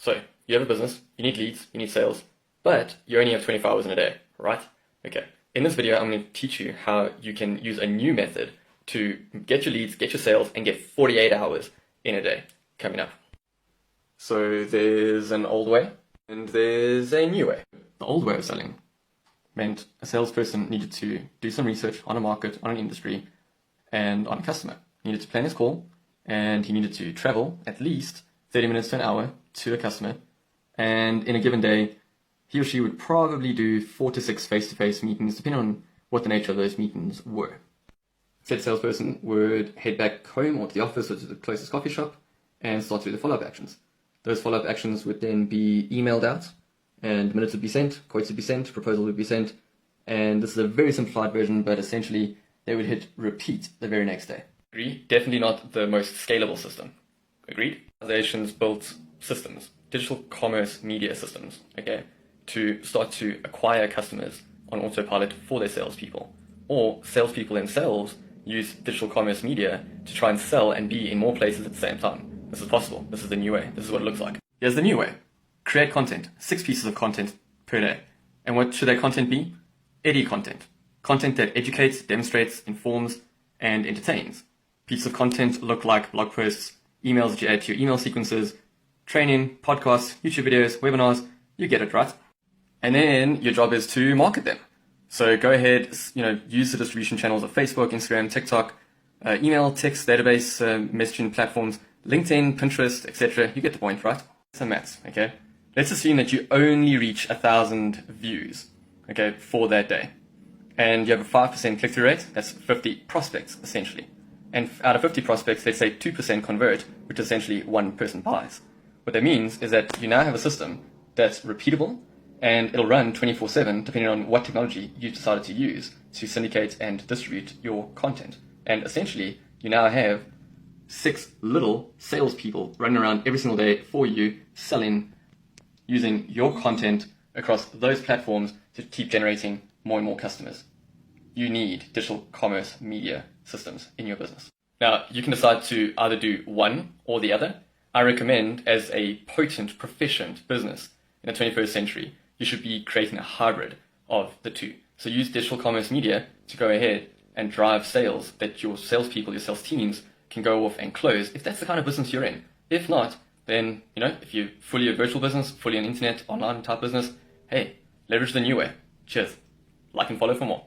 So you have a business, you need leads, you need sales, but you only have 24 hours in a day, right? Okay. In this video, I'm going to teach you how you can use a new method to get your leads, get your sales, and get 48 hours in a day coming up. So there's an old way and there's a new way. The old way of selling meant a salesperson needed to do some research on a market, on an industry, and on a customer. He needed to plan his call, and he needed to travel at least 30 minutes to an hour to a customer. And in a given day, he or she would probably do 4 to 6 face-to-face meetings, depending on what the nature of those meetings were. Said salesperson would head back home or to the office or to the closest coffee shop and start to do the follow-up actions. Those follow-up actions would then be emailed out, and minutes would be sent, quotes would be sent, proposal would be sent, and this is a very simplified version, but essentially they would hit repeat the very next day. Agree? Definitely not the most scalable system. Agreed? Organizations built systems, digital commerce media systems, okay, to start to acquire customers on autopilot for their salespeople. Or salespeople themselves use digital commerce media to try and sell and be in more places at the same time. This is possible. This is the new way. This is what it looks like. Here's the new way. Create content. 6 pieces of content per day. And what should that content be? Eddy content. Content that educates, demonstrates, informs, and entertains. Pieces of content look like blog posts, emails that you add to your email sequences, training, podcasts, YouTube videos, webinars. You get it, right? And then your job is to market them. So go ahead, use the distribution channels of Facebook, Instagram, TikTok, email, text, database, messaging platforms, LinkedIn, Pinterest, etc. You get the point, right? Some maths, okay? Let's assume that you only reach 1,000 views, okay, for that day. And you have a 5% click-through rate. That's 50 prospects, essentially. And out of 50 prospects, let's say 2% convert, which essentially one person buys. What that means is that you now have a system that's repeatable, and it'll run 24/7 depending on what technology you've decided to use to syndicate and distribute your content. And essentially, you now have 6 little salespeople running around every single day for you, selling, using your content across those platforms to keep generating more and more customers. You need digital commerce media systems in your business. Now, you can decide to either do one or the other. I recommend, as a potent, proficient business in the 21st century, you should be creating a hybrid of the two. So use digital commerce media to go ahead and drive sales that your salespeople, your sales teams can go off and close, if that's the kind of business you're in. If not, then, if you're fully a virtual business, fully an internet, online type business, hey, leverage the new way. Cheers. Like and follow for more.